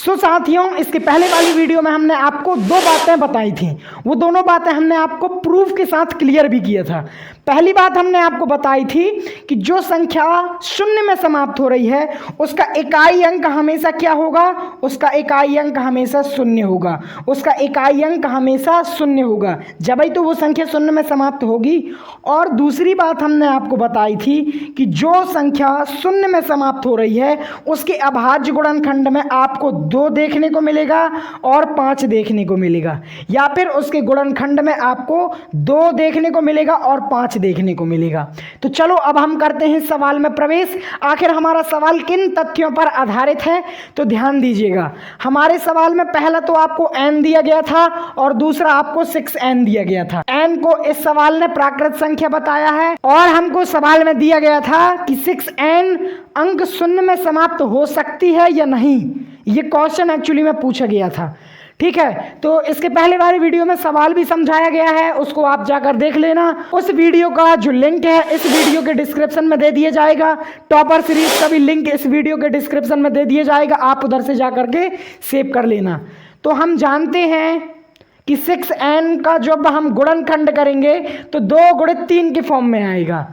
सो साथियों, इसके पहले वाली वीडियो में हमने आपको दो बातें बताई थी। वो दोनों बातें हमने आपको प्रूफ के साथ क्लियर भी किया था। पहली बात हमने आपको बताई थी कि जो संख्या शून्य में समाप्त हो रही है उसका इकाई अंक हमेशा क्या होगा? उसका इकाई अंक हमेशा शून्य होगा। उसका इकाई अंक हमेशा शून्य होगा, जब ही तो वो संख्या शून्य में समाप्त होगी। और दूसरी बात हमने आपको बताई थी कि जो संख्या शून्य में समाप्त हो रही है उसके अभाज्य गुणनखंड में आपको 2 देखने को मिलेगा और 5 देखने को मिलेगा, या फिर उसके गुणनखंड में आपको 2 देखने को मिलेगा और 5 देखने को मिलेगा। तो चलो अब हम करते हैं सवाल में प्रवेश। आखिर हमारा सवाल किन तथ्यों पर आधारित है, तो ध्यान दीजिएगा। हमारे सवाल में पहला तो आपको n दिया गया था और दूसरा आपको 6n दिया गया था। n को इस सवाल ने प्राकृत संख्या बताया है और हमको सवाल में दिया गया था कि 6n अंक शून्य में समाप्त हो सकती है या नहीं। ये क्वेश्चन एक्चुअली में पूछा गया था, ठीक है। तो इसके पहले वाली वीडियो में सवाल भी समझाया गया है, उसको आप जाकर देख लेना। उस वीडियो का जो लिंक है इस वीडियो के डिस्क्रिप्शन में दे दिया जाएगा। टॉपर सीरीज का भी लिंक इस वीडियो के डिस्क्रिप्शन में दे दिया जाएगा, आप उधर से जाकर के सेव कर लेना। तो हम जानते हैं कि 6n का जब हम गुणनखंड करेंगे तो 2 गुणित 3 के फॉर्म में आएगा,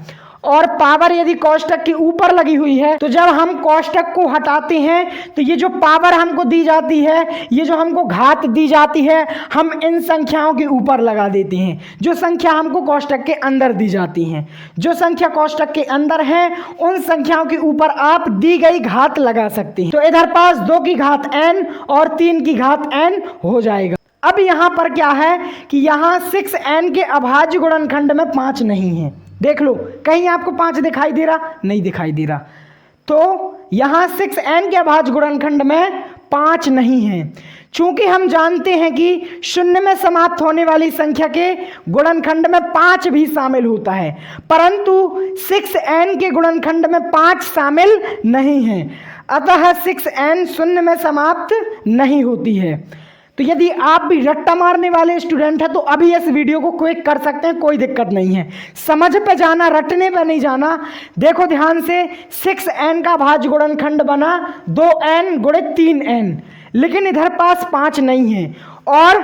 और पावर यदि कोष्टक के ऊपर लगी हुई है तो जब हम कोष्टक को हटाते हैं तो ये जो पावर हमको दी जाती है, ये जो हमको घात दी जाती है, हम इन संख्याओं के ऊपर लगा देते हैं जो संख्या हमको कोष्टक के अंदर दी जाती हैं। जो संख्या कोष्टक के अंदर है उन संख्याओं के ऊपर आप दी गई घात लगा सकते हैं। तो इधर पास 2 की घात n और 3 की घात n हो जाएगा। अब यहाँ पर क्या है कि यहाँ 6n के अभाज्य गुणनखंड में 5 नहीं है। देख लो, कहीं आपको 5 दिखाई दे रहा? नहीं दिखाई दे रहा। तो यहाँ 6n के अभाज्य गुणनखंड में 5 नहीं है। चूंकि हम जानते हैं कि शून्य में समाप्त होने वाली संख्या के गुणनखंड में 5 भी शामिल होता है, परंतु 6n के गुणनखंड में 5 शामिल नहीं है, अतः 6n शून्य में समाप्त नहीं होती है। तो यदि आप भी रट्टा मारने वाले स्टूडेंट हैं तो अभी इस वीडियो को क्विक कर सकते हैं, कोई दिक्कत नहीं है। समझ पे जाना, रटने पे नहीं जाना। देखो ध्यान से, 6n का भाज्य गुणनखंड बना 2n गुणित 3n, लेकिन इधर पास 5 नहीं है। और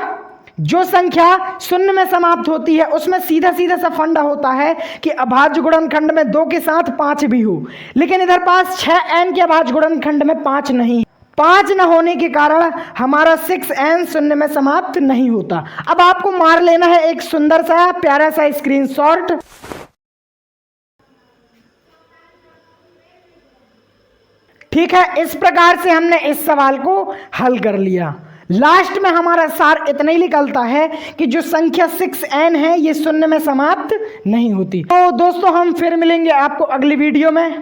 जो संख्या शून्य में समाप्त होती है उसमें सीधा सीधा सा फंडा होता है कि अभाज्य गुणनखंड में 2 के साथ 5 भी हो, लेकिन इधर पास 6n के अभाज्य गुणनखंड में 5 नहीं। 5 न होने के कारण हमारा 6n शून्य में समाप्त नहीं होता। अब आपको मार लेना है एक सुंदर सा प्यारा सा स्क्रीनशॉट। ठीक है, इस प्रकार से हमने इस सवाल को हल कर लिया। लास्ट में हमारा सार इतना ही निकलता है कि जो संख्या 6n है ये शून्य में समाप्त नहीं होती। तो दोस्तों, हम फिर मिलेंगे आपको अगली वीडियो में।